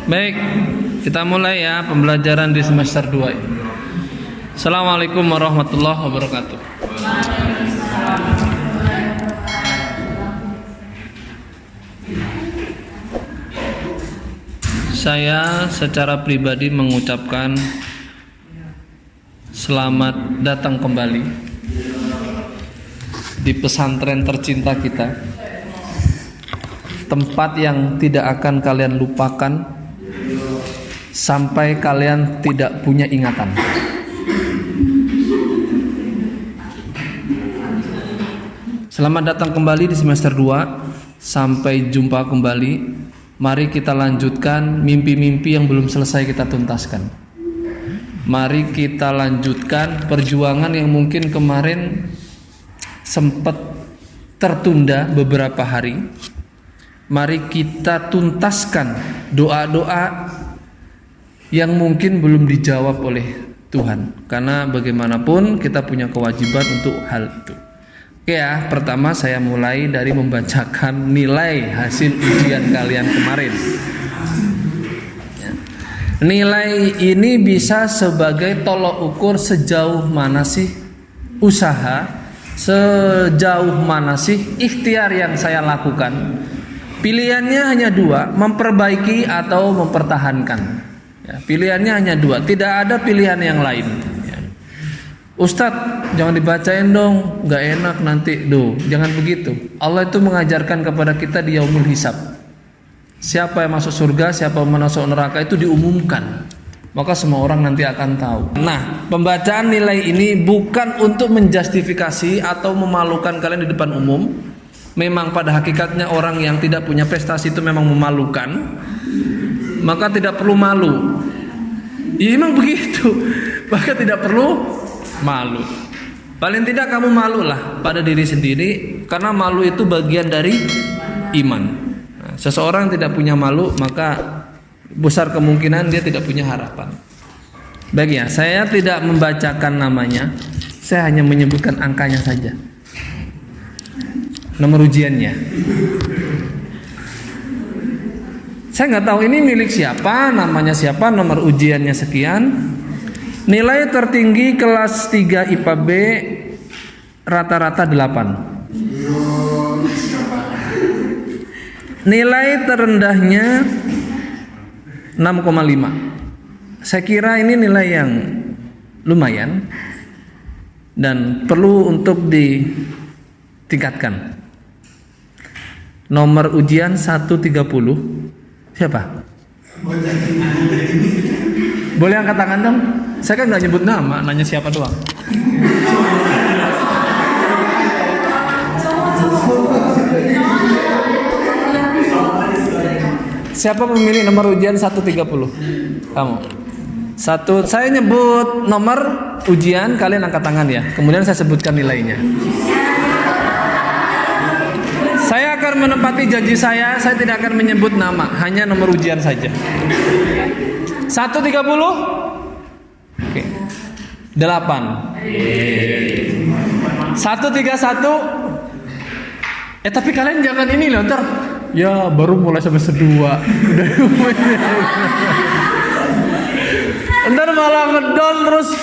Baik, kita mulai ya pembelajaran di semester 2. Assalamualaikum warahmatullahi wabarakatuh. Saya secara pribadi mengucapkan selamat datang kembali di pesantren tercinta kita, tempat yang tidak akan kalian lupakan sampai kalian tidak punya ingatan. Selamat datang kembali di semester 2. Sampai jumpa kembali. Mari kita lanjutkan mimpi-mimpi yang belum selesai kita tuntaskan. Mari kita lanjutkan perjuangan yang mungkin kemarin sempat tertunda beberapa hari. Mari kita tuntaskan doa-doa yang mungkin belum dijawab oleh Tuhan, karena bagaimanapun kita punya kewajiban untuk hal itu. Oke ya, pertama saya mulai dari membacakan nilai hasil ujian kalian kemarin. Nilai ini bisa sebagai tolok ukur sejauh mana sih usaha, sejauh mana sih ikhtiar yang saya lakukan. Pilihannya hanya dua, memperbaiki atau mempertahankan. Ya, pilihannya hanya dua, tidak ada pilihan yang lain. Ya. Ustadz, jangan dibacain dong, nggak enak nanti. Jangan begitu. Allah itu mengajarkan kepada kita di yaumul hisab. Siapa yang masuk surga, siapa yang masuk neraka itu diumumkan. Maka semua orang nanti akan tahu. Nah, pembacaan nilai ini bukan untuk menjustifikasi atau memalukan kalian di depan umum. Memang pada hakikatnya orang yang tidak punya prestasi itu memang memalukan. Maka tidak perlu malu. Ya memang begitu. Maka tidak perlu malu. Paling tidak kamu malulah pada diri sendiri, karena malu itu bagian dari iman. Nah, seseorang tidak punya malu, maka besar kemungkinan dia tidak punya harapan. Baik ya, saya tidak membacakan namanya, saya hanya menyebutkan angkanya saja. Nomor ujiannya. Saya nggak tahu ini milik siapa, namanya siapa, nomor ujiannya sekian. Nilai tertinggi kelas 3 IPA B rata-rata 8. Nilai terendahnya 6,5. Saya kira ini nilai yang lumayan dan perlu untuk ditingkatkan. Nomor ujian 130. Siapa? Boleh angkat tangan dong? Saya kan nggak nyebut nama, nanya siapa doang. Siapa pemilik nomor ujian 130? Kamu. Saya nyebut nomor ujian, kalian angkat tangan ya. Kemudian saya sebutkan nilainya. Saya akan menepati janji saya tidak akan menyebut nama, hanya nomor ujian saja. 130? Oke. 8. 131? Tapi kalian jangan ini loh, ntar ya baru mulai semester 2. Ntar malah ngedon terus.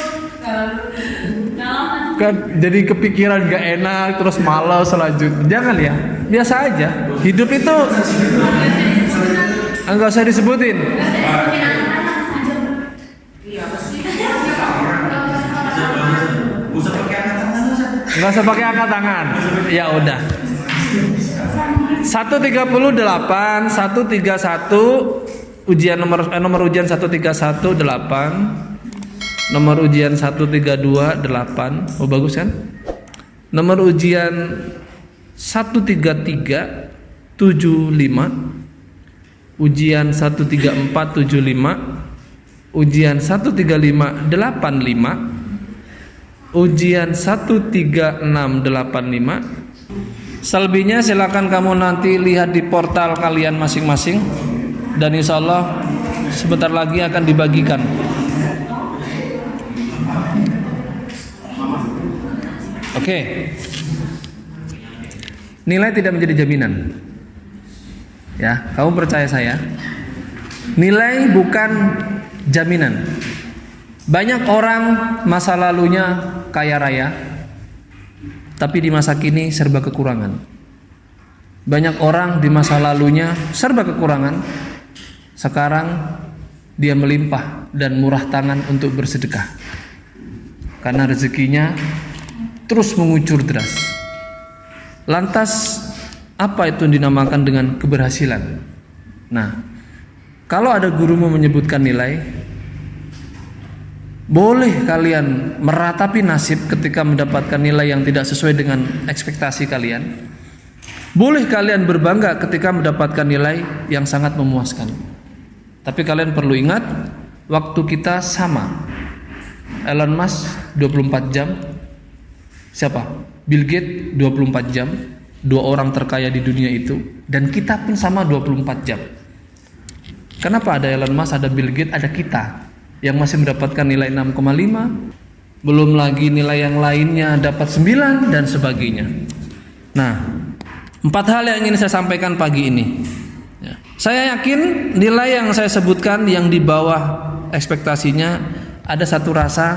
Jadi kepikiran gak enak, terus malas selanjutnya. Jangan ya, biasa aja. Hidup itu enggak usah disebutin. Enggak usah pakai angkat tangan. Ya udah. 138, 131 ujian nomor ujian 131 8. Nomor ujian 132 8. Oh bagus kan? Nomor ujian 133 75. Ujian 134 75. Ujian 135 85. Ujian 136 85. Selebihnya silakan kamu nanti lihat di portal kalian masing-masing, dan insya Allah sebentar lagi akan dibagikan. Oke. Nilai tidak menjadi jaminan. Ya, kamu percaya saya. Nilai bukan jaminan. Banyak orang masa lalunya kaya raya, tapi di masa kini serba kekurangan. Banyak orang di masa lalunya serba kekurangan, sekarang dia melimpah dan murah tangan untuk bersedekah. Karena rezekinya terus mengucur deras. Lantas apa itu dinamakan dengan keberhasilan? Nah, kalau ada gurumu menyebutkan nilai, boleh kalian meratapi nasib ketika mendapatkan nilai yang tidak sesuai dengan ekspektasi kalian. Boleh kalian berbangga ketika mendapatkan nilai yang sangat memuaskan. Tapi kalian perlu ingat, waktu kita sama. Elon Musk 24 jam. Siapa? Bill Gates 24 jam. Dua orang terkaya di dunia itu. Dan kita pun sama 24 jam. Kenapa ada Elon Musk, ada Bill Gates, ada kita yang masih mendapatkan nilai 6,5, belum lagi nilai yang lainnya dapat 9 dan sebagainya. Nah, 4 hal yang ingin saya sampaikan pagi ini. Saya yakin nilai yang saya sebutkan yang di bawah ekspektasinya, ada satu rasa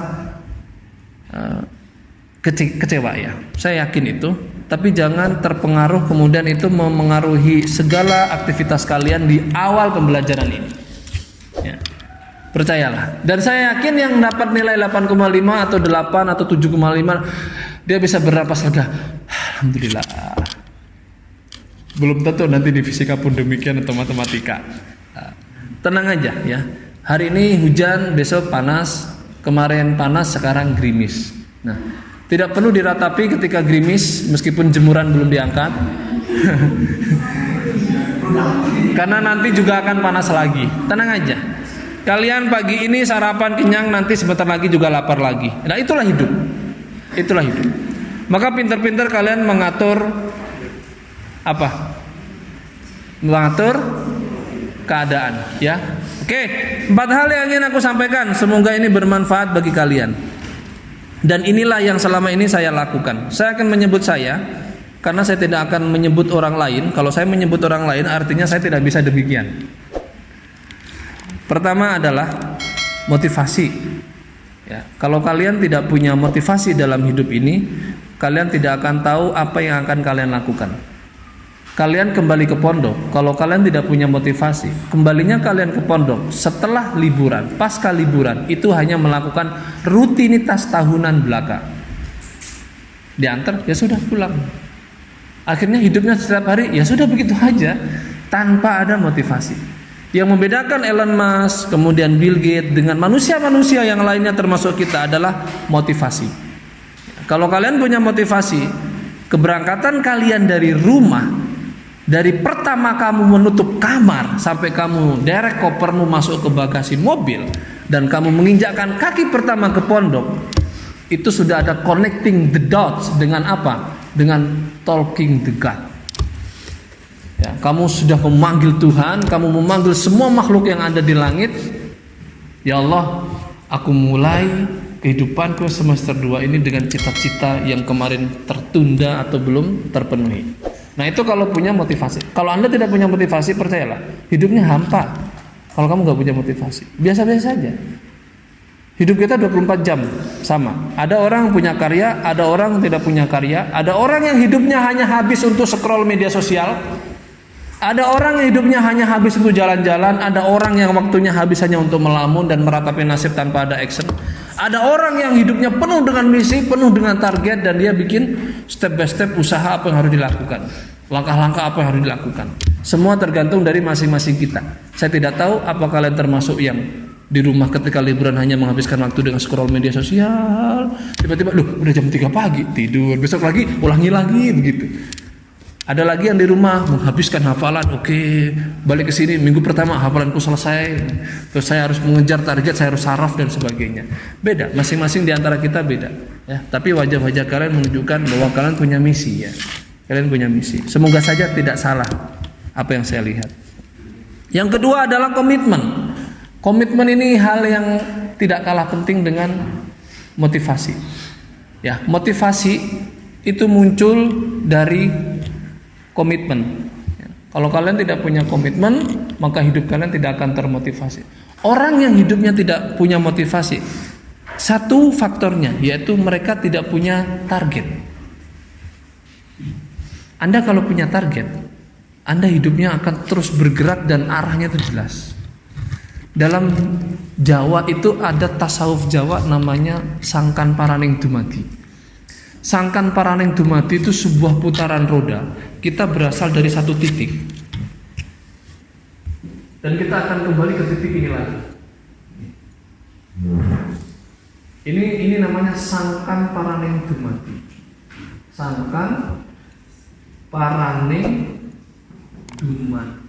kecewa ya. Saya yakin itu. Tapi jangan terpengaruh kemudian itu memengaruhi segala aktivitas kalian di awal pembelajaran ini. Ya. Percayalah. Dan saya yakin yang dapat nilai 8,5 atau 8 atau 7,5, dia bisa bernapas lega. Alhamdulillah. Belum tentu nanti di fisika pun demikian atau matematika. Tenang aja ya. Hari ini hujan, besok panas, kemarin panas, sekarang gerimis. Nah, tidak perlu diratapi ketika gerimis meskipun jemuran belum diangkat. Karena nanti juga akan panas lagi. Tenang aja. Kalian pagi ini sarapan kenyang, nanti sebentar lagi juga lapar lagi. Nah, itulah hidup. Itulah hidup. Maka pintar-pintar kalian mengatur apa? Mengatur keadaan, ya. Oke, 4 hal yang ingin aku sampaikan. Semoga ini bermanfaat bagi kalian. Dan inilah yang selama ini saya lakukan. Saya akan menyebut saya, karena saya tidak akan menyebut orang lain. Kalau saya menyebut orang lain, artinya saya tidak bisa demikian. Pertama adalah motivasi. Ya, kalau kalian tidak punya motivasi dalam hidup ini, kalian tidak akan tahu apa yang akan kalian lakukan. Kalian kembali ke pondok. Kalau kalian tidak punya motivasi, kembalinya kalian ke pondok setelah liburan, pasca liburan, itu hanya melakukan rutinitas tahunan belaka. Diantar, ya sudah pulang. Akhirnya hidupnya setiap hari, ya sudah begitu aja, tanpa ada motivasi. Yang membedakan Elon Musk, kemudian Bill Gates dengan manusia-manusia yang lainnya termasuk kita adalah motivasi. Kalau kalian punya motivasi, keberangkatan kalian dari rumah, dari pertama kamu menutup kamar sampai kamu derek kopermu masuk ke bagasi mobil dan kamu menginjakkan kaki pertama ke pondok, itu sudah ada connecting the dots dengan apa? Dengan talking the God. Ya, kamu sudah memanggil Tuhan, kamu memanggil semua makhluk yang ada di langit. Ya Allah, aku mulai kehidupanku semester 2 ini dengan cita-cita yang kemarin tertunda atau belum terpenuhi. Nah, itu kalau punya motivasi. Kalau Anda tidak punya motivasi, percayalah, hidupnya hampa. Kalau kamu nggak punya motivasi, biasa-biasa saja. Hidup kita 24 jam sama. Ada orang punya karya, ada orang tidak punya karya. Ada orang yang hidupnya hanya habis untuk scroll media sosial. Ada orang yang hidupnya hanya habis untuk jalan-jalan. Ada orang yang waktunya habis hanya untuk melamun dan meratapi nasib tanpa ada action. Ada orang yang hidupnya penuh dengan misi, penuh dengan target, dan dia bikin step by step usaha apa yang harus dilakukan, langkah-langkah apa yang harus dilakukan. Semua tergantung dari masing-masing kita. Saya tidak tahu apa kalian termasuk yang di rumah ketika liburan hanya menghabiskan waktu dengan scroll media sosial. Tiba-tiba, udah jam 3 pagi, tidur. Besok lagi, ulangi lagi, begitu. Ada lagi yang di rumah menghabiskan hafalan, oke, balik ke sini minggu pertama hafalanku selesai, terus saya harus mengejar target, saya harus saraf dan sebagainya. Beda, masing-masing di antara kita beda. Ya, tapi wajah-wajah kalian menunjukkan bahwa kalian punya misi ya. Kalian punya misi. Semoga saja tidak salah apa yang saya lihat. Yang kedua adalah komitmen. Komitmen ini hal yang tidak kalah penting dengan motivasi. Ya, motivasi itu muncul dari komitmen. Kalau kalian tidak punya komitmen, maka hidup kalian tidak akan termotivasi. Orang yang hidupnya tidak punya motivasi, satu faktornya yaitu mereka tidak punya target. Anda kalau punya target, Anda hidupnya akan terus bergerak dan arahnya itu jelas. Dalam Jawa itu ada tasawuf Jawa namanya Sangkan Paraning Dumadi. Sangkan Paraning Dumadi itu sebuah putaran roda. Kita berasal dari satu titik dan kita akan kembali ke titik ini lagi. Ini namanya Sangkan Paraning Dumadi. Sangkan Paraning Dumadi.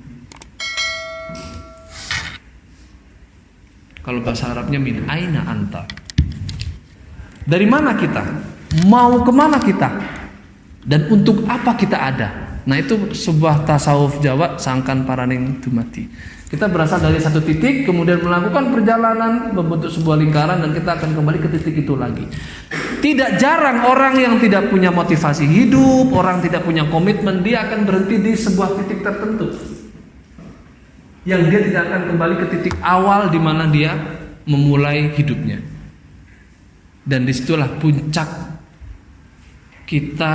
Kalau bahasa Arabnya min aina anta. Dari mana kita? Mau kemana kita? Dan untuk apa kita ada? Nah, itu sebuah tasawuf Jawa Sangkan Paraning Dumadi. Kita berasal dari satu titik, kemudian melakukan perjalanan membentuk sebuah lingkaran, dan kita akan kembali ke titik itu lagi. Tidak jarang orang yang tidak punya motivasi hidup, orang tidak punya komitmen, dia akan berhenti di sebuah titik tertentu, yang dia tidak akan kembali ke titik awal di mana dia memulai hidupnya. Dan disitulah puncak kita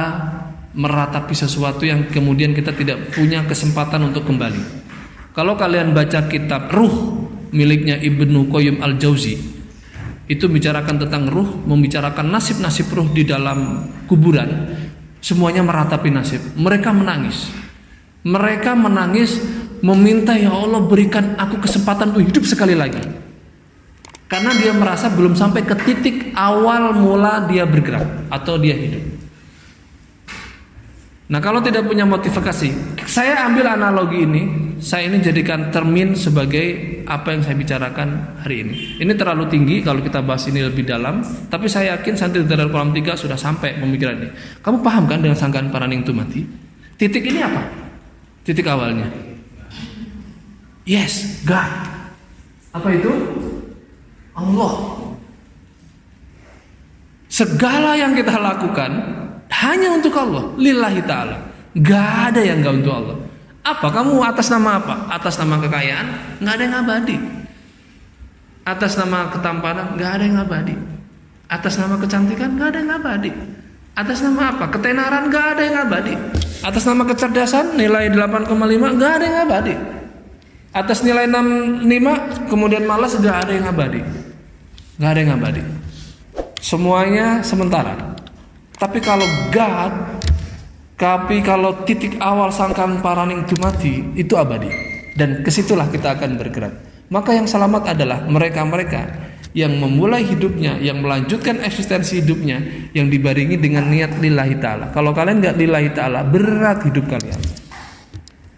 meratapi sesuatu yang kemudian kita tidak punya kesempatan untuk kembali. Kalau kalian baca kitab Ruh miliknya Ibnu Qayyim Al-Jauzi, itu bicarakan tentang ruh, membicarakan nasib-nasib ruh di dalam kuburan, semuanya meratapi nasib. Mereka menangis. Mereka menangis meminta, ya Allah berikan aku kesempatan untuk hidup sekali lagi. Karena dia merasa belum sampai ke titik awal mula dia bergerak atau dia hidup. Nah, kalau tidak punya motivasi, saya ambil analogi ini, saya ini jadikan termin sebagai apa yang saya bicarakan hari ini. Ini terlalu tinggi kalau kita bahas ini lebih dalam, tapi saya yakin Santri Darul Kolam 3 sudah sampai pemikiran ini. Kamu paham kan dengan Sangkan Paraning Dumadi? Titik ini apa? Titik awalnya. Yes, God. Apa itu? Allah. Segala yang kita lakukan hanya untuk Allah, lillahi ta'ala. Gak ada yang gak untuk Allah. Apa? Kamu atas nama apa? Atas nama kekayaan? Gak ada yang abadi. Atas nama ketampanan? Gak ada yang abadi. Atas nama kecantikan? Gak ada yang abadi. Atas nama apa? Ketenaran? Gak ada yang abadi. Atas nama kecerdasan? Nilai 8,5? Gak ada yang abadi. Atas nilai 6,5 kemudian malas? Gak ada yang abadi. Gak ada yang abadi. Semuanya sementara. Tapi kalau God, kalau titik awal Sangkan Paraning Dumadi itu abadi, dan kesitulah kita akan bergerak. Maka yang selamat adalah mereka-mereka yang memulai hidupnya, yang melanjutkan eksistensi hidupnya, yang dibarengi dengan niat lillahi ta'ala. Kalau kalian gak lillahi ta'ala, berat hidup kalian.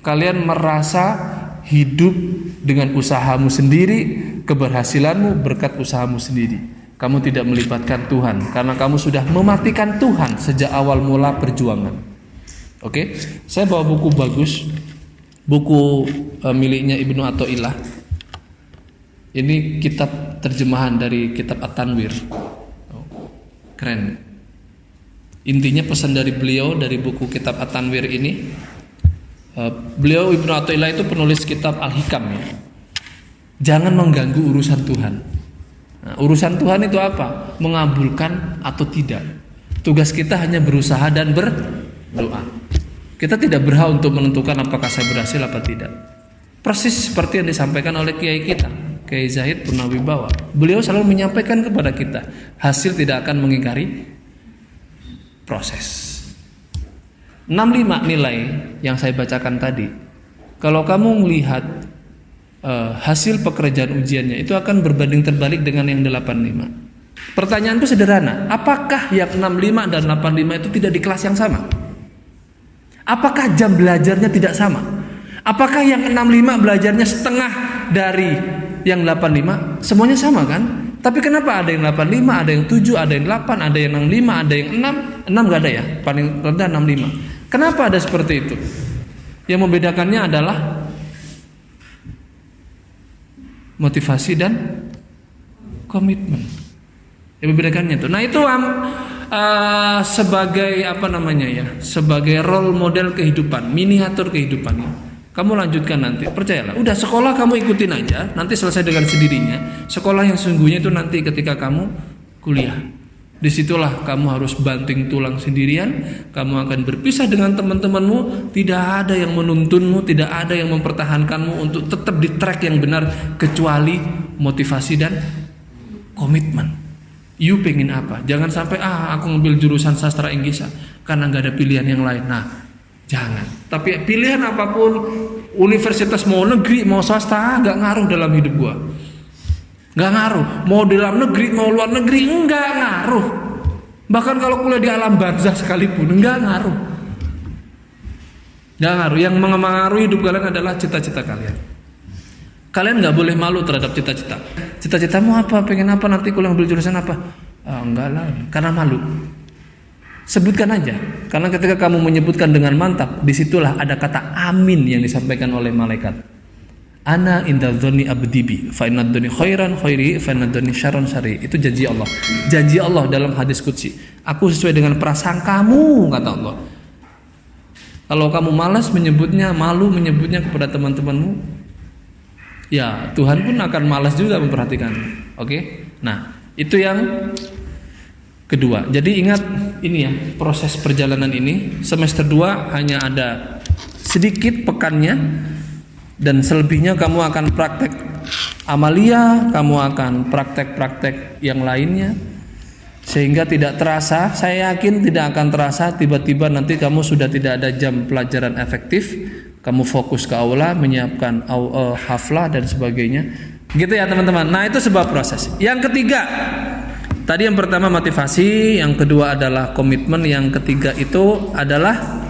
Kalian merasa hidup dengan usahamu sendiri, keberhasilanmu berkat usahamu sendiri. Kamu tidak melibatkan Tuhan karena kamu sudah mematikan Tuhan sejak awal mula perjuangan. Oke, saya bawa buku bagus, buku miliknya Ibnu Athaillah. Ini kitab terjemahan dari kitab At-Tanwir. Keren. Intinya pesan dari beliau dari buku kitab At-Tanwir ini, beliau Ibnu Athaillah itu penulis kitab Al-Hikam ya. Jangan mengganggu urusan Tuhan. Nah, urusan Tuhan itu apa? Mengabulkan atau tidak. Tugas kita hanya berusaha dan berdoa. Kita tidak berhak untuk menentukan apakah saya berhasil atau tidak. Persis seperti yang disampaikan oleh kiai kita, Kiai Zahid Purnawibawa. Beliau selalu menyampaikan kepada kita, hasil tidak akan mengingkari proses. 65 nilai yang saya bacakan tadi, kalau kamu melihat hasil pekerjaan ujiannya itu akan berbanding terbalik dengan yang 85. Pertanyaanku sederhana, apakah yang 65 dan 85 itu tidak di kelas yang sama? Apakah jam belajarnya tidak sama? Apakah yang 65 belajarnya setengah dari yang 85? Semuanya sama kan? Tapi kenapa ada yang 85, ada yang 7, ada yang 8, ada yang 65, ada yang 6? 6 gak ada ya? Paling rendah 65. Kenapa ada seperti itu? Yang membedakannya adalah motivasi dan komitmen. Yang membedakannya itu. Nah, itu sebagai apa namanya ya? Sebagai role model kehidupan, miniatur kehidupan. Kamu lanjutkan nanti, percayalah. Udah sekolah kamu ikutin aja, nanti selesai dengan sendirinya. Sekolah yang sesungguhnya itu nanti ketika kamu kuliah. Disitulah kamu harus banting tulang sendirian. Kamu akan berpisah dengan teman-temanmu. Tidak ada yang menuntunmu, tidak ada yang mempertahankanmu untuk tetap di track yang benar, kecuali motivasi dan komitmen. You pengen apa? Jangan sampai aku ngambil jurusan sastra Inggris karena nggak ada pilihan yang lain. Nah, jangan. Tapi pilihan apapun, universitas mau negeri mau swasta, nggak ngaruh dalam hidup gua. Nggak ngaruh. Mau dalam negeri mau luar negeri, nggak ngaruh. Bahkan kalau kuliah di alam barzah sekalipun, nggak ngaruh. Nggak ngaruh. Yang mengaruhi hidup kalian adalah cita-cita kalian. Kalian nggak boleh malu terhadap cita-cita. Cita-citamu apa? Pengen apa? Nanti kuliah ambil jurusan apa? Enggak lah, karena malu. Sebutkan aja. Karena ketika kamu menyebutkan dengan mantap, disitulah ada kata amin yang disampaikan oleh malaikat. Ana inda dzanni abdi bi, fa inna dzanni khairan khairi, fa inna dzanni syarran syarri. Itu janji Allah. Janji Allah dalam hadis qudsi. Aku sesuai dengan prasangkamu, kata Allah. Kalau kamu malas menyebutnya, malu menyebutnya kepada teman-temanmu, ya Tuhan pun akan malas juga memperhatikan. Oke? Nah, itu yang kedua. Jadi ingat ini ya, proses perjalanan ini semester 2 hanya ada sedikit pekannya, dan selebihnya kamu akan praktek amalia, kamu akan praktek-praktek yang lainnya, sehingga tidak terasa, saya yakin tidak akan terasa tiba-tiba nanti kamu sudah tidak ada jam pelajaran efektif, kamu fokus ke aula, menyiapkan haflah dan sebagainya. Gitu ya teman-teman. Nah, itu sebuah proses. Yang ketiga, tadi yang pertama motivasi, yang kedua adalah komitmen, yang ketiga itu adalah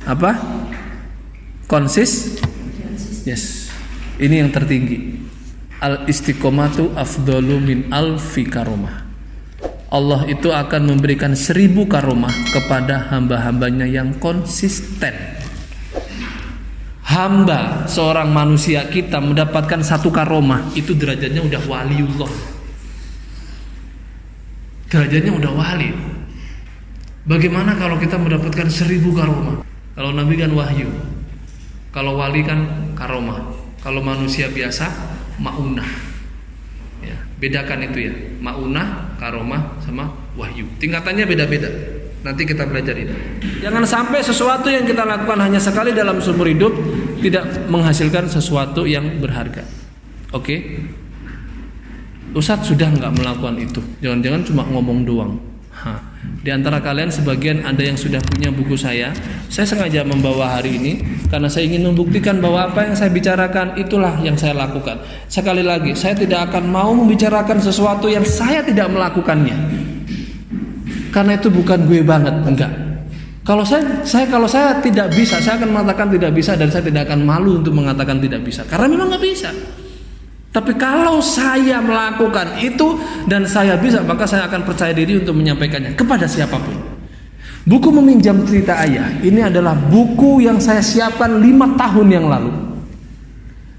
apa? Yes. Ini yang tertinggi. Al istiqomatu afdalu min alfi karomah. Allah itu akan memberikan 1000 karomah kepada hamba-hambanya yang konsisten. Hamba seorang manusia kita mendapatkan 1 karomah, itu derajatnya udah waliullah. Derajatnya udah wali. Bagaimana kalau kita mendapatkan 1000 karomah? Kalau Nabi kan wahyu, kalau wali kan karomah, kalau manusia biasa maunah. Ya, bedakan itu ya, maunah, karomah sama wahyu. Tingkatannya beda-beda. Nanti kita belajar itu. Jangan sampai sesuatu yang kita lakukan hanya sekali dalam seumur hidup tidak menghasilkan sesuatu yang berharga. Oke? Ustadz sudah nggak melakukan itu. Jangan-jangan cuma ngomong doang. Di antara kalian sebagian ada yang sudah punya buku saya. Saya sengaja membawa hari ini karena saya ingin membuktikan bahwa apa yang saya bicarakan itulah yang saya lakukan. Sekali lagi, saya tidak akan mau membicarakan sesuatu yang saya tidak melakukannya. Karena itu bukan gue banget, enggak. Kalau saya tidak bisa, saya akan mengatakan tidak bisa, dan saya tidak akan malu untuk mengatakan tidak bisa karena memang nggak bisa. Tapi kalau saya melakukan itu dan saya bisa, maka saya akan percaya diri untuk menyampaikannya kepada siapapun. Buku Meminjam Cerita Ayah ini adalah buku yang saya siapkan 5 tahun yang lalu.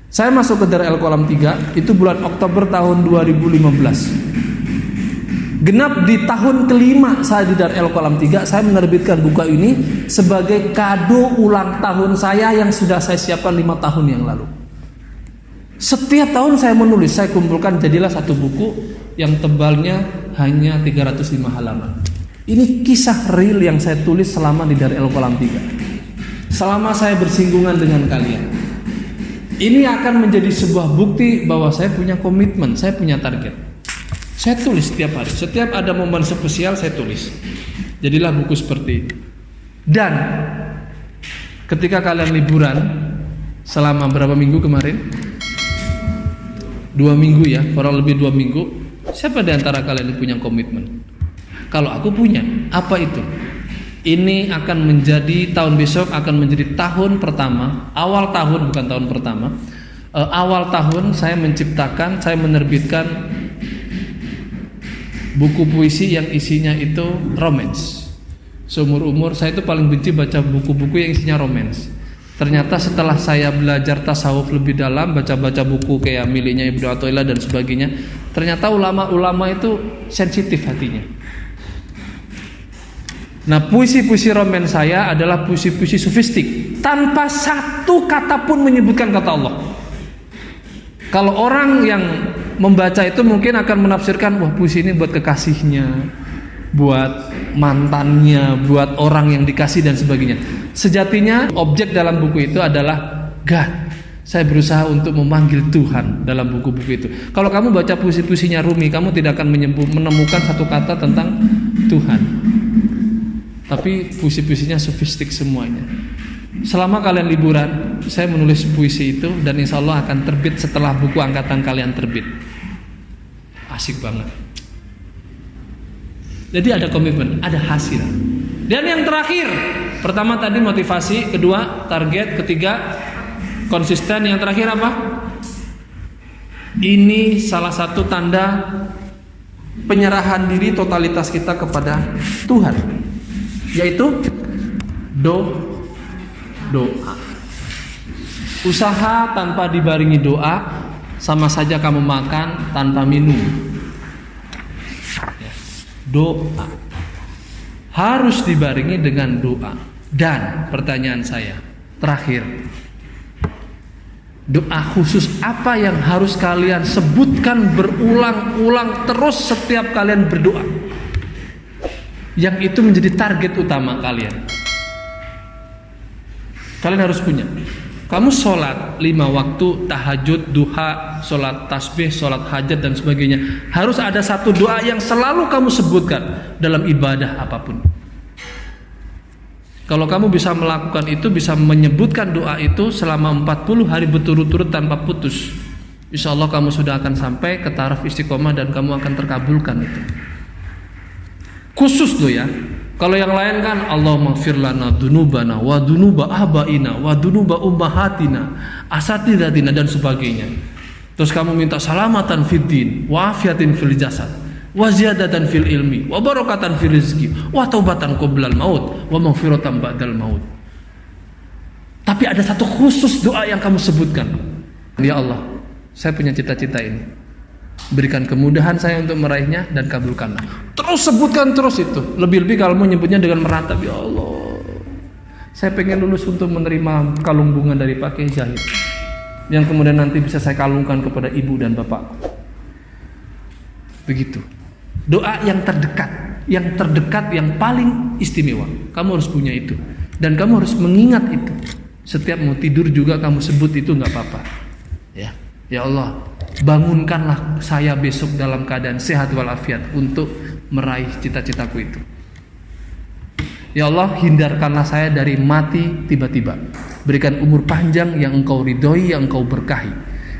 Saya masuk ke Dar El Qalam 3 itu bulan Oktober tahun 2015. Genap di tahun kelima saya di Dar El Qalam 3, saya menerbitkan buku ini sebagai kado ulang tahun saya yang sudah saya siapkan 5 tahun yang lalu. Setiap tahun saya menulis, saya kumpulkan jadilah satu buku yang tebalnya hanya 305 halaman. Ini kisah real yang saya tulis selama di Dar El Qalam 3. Selama saya bersinggungan dengan kalian. Ini akan menjadi sebuah bukti bahwa saya punya komitmen, saya punya target. Saya tulis setiap hari, setiap ada momen spesial saya tulis. Jadilah buku seperti ini. Dan ketika kalian liburan selama berapa minggu kemarin? 2 minggu ya, kurang lebih 2 minggu. Siapa di antara kalian yang punya komitmen? Kalau aku punya, apa itu? Ini akan menjadi tahun besok akan menjadi tahun pertama, awal tahun bukan tahun pertama. Awal tahun saya menciptakan, saya menerbitkan buku puisi yang isinya itu romance. Seumur-umur saya itu paling benci baca buku-buku yang isinya romance. Ternyata setelah saya belajar tasawuf lebih dalam, baca-baca buku kayak miliknya Ibnu Athaillah dan sebagainya, ternyata ulama-ulama itu sensitif hatinya. Nah, puisi-puisi roman saya adalah puisi-puisi sofistik, tanpa satu kata pun menyebutkan kata Allah. Kalau orang yang membaca itu mungkin akan menafsirkan, wah puisi ini buat kekasihnya, buat mantannya, buat orang yang dikasih dan sebagainya. Sejatinya objek dalam buku itu adalah God. Saya berusaha untuk memanggil Tuhan dalam buku-buku itu. Kalau kamu baca puisi-puisinya Rumi, kamu tidak akan menemukan satu kata tentang Tuhan. Tapi puisi-puisinya sofistik semuanya. Selama kalian liburan, saya menulis puisi itu dan insya Allah akan terbit setelah buku angkatan kalian terbit. Asik banget. Jadi ada komitmen, ada hasil. Dan yang terakhir, pertama tadi motivasi, kedua target, ketiga konsisten, yang terakhir apa? Ini salah satu tanda penyerahan diri totalitas kita kepada Tuhan, yaitu doa. Usaha tanpa dibarengi doa sama saja kamu makan tanpa minum. Doa harus dibarengi dengan doa. Dan pertanyaan saya terakhir, doa khusus apa yang harus kalian sebutkan berulang-ulang terus setiap kalian berdoa, yang itu menjadi target utama kalian? Kalian harus punya. Kamu sholat 5 waktu, tahajud, duha, sholat tasbih, sholat hajat dan sebagainya, harus ada satu doa yang selalu kamu sebutkan dalam ibadah apapun. Kalau kamu bisa melakukan itu, bisa menyebutkan doa itu selama 40 hari berturut-turut tanpa putus, insya Allah kamu sudah akan sampai ke taraf istiqomah dan kamu akan terkabulkan itu. Khusus tuh ya. Kalau yang lain kan Allahumma ighfir lana dzunubana wa dzunuba abaina wa dzunuba ummahatina asatidatina dan sebagainya. Terus kamu minta salamatan fid din wa afiatin fil jasad wa ziyadatan fil ilmi wa barakatan fil rizqi wa taubatan qoblal maut wa maghfiratan ba'dal maut. Tapi ada satu khusus doa yang kamu sebutkan. Ya Allah, saya punya cita-cita ini. Berikan kemudahan saya untuk meraihnya dan kabulkanlah. Terus sebutkan terus itu. Lebih-lebih kalau mau nyebutnya dengan meratap, ya Allah, saya pengen lulus untuk menerima kalung bunga dari Pak Kiai Zahid, yang kemudian nanti bisa saya kalungkan kepada ibu dan bapakku. Begitu. Doa yang terdekat, yang paling istimewa. Kamu harus punya itu. Dan kamu harus mengingat itu. Setiap mau tidur juga kamu sebut itu, nggak apa-apa. Ya Allah, bangunkanlah saya besok dalam keadaan sehat walafiat untuk meraih cita-citaku itu. Ya Allah, hindarkanlah saya dari mati tiba-tiba. Berikan umur panjang yang Engkau ridhoi, yang Engkau berkahi,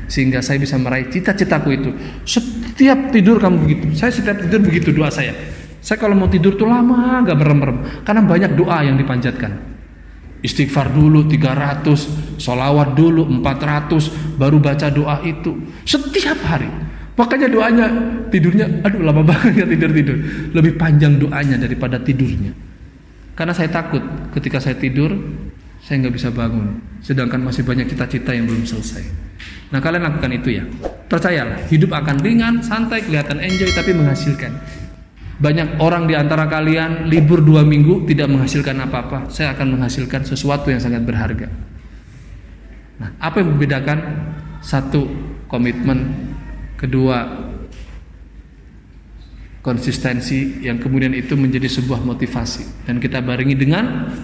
sehingga saya bisa meraih cita-citaku itu. Setiap tidur kamu begitu. Saya setiap tidur begitu doa saya. Saya kalau mau tidur tuh lama gak merem-merem, karena banyak doa yang dipanjatkan. Istighfar dulu 300, sholawat dulu 400, baru baca doa itu setiap hari. Makanya doanya, tidurnya aduh lama banget gak tidur-tidur. Lebih panjang doanya daripada tidurnya. Karena saya takut ketika saya tidur saya gak bisa bangun, sedangkan masih banyak cita-cita yang belum selesai. Nah, kalian lakukan itu ya. Percayalah, hidup akan ringan, santai, kelihatan enjoy, tapi menghasilkan. Banyak orang di antara kalian libur 2 minggu tidak menghasilkan apa-apa. Saya akan menghasilkan sesuatu yang sangat berharga. Nah, apa yang membedakan? Satu, komitmen. Kedua, konsistensi, yang kemudian itu menjadi sebuah motivasi dan kita barengi dengan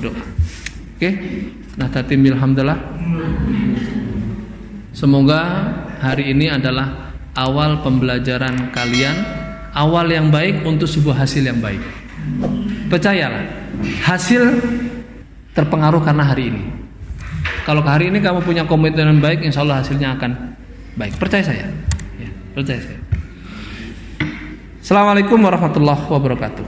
doa. Oke? Nah, tatimil hamdalah. Semoga hari ini adalah awal pembelajaran kalian, awal yang baik untuk sebuah hasil yang baik. Percayalah, hasil terpengaruh karena hari ini. Kalau hari ini kamu punya komitmen yang baik, insya Allah hasilnya akan baik. Percaya saya. Ya, percaya saya. Assalamualaikum warahmatullahi wabarakatuh.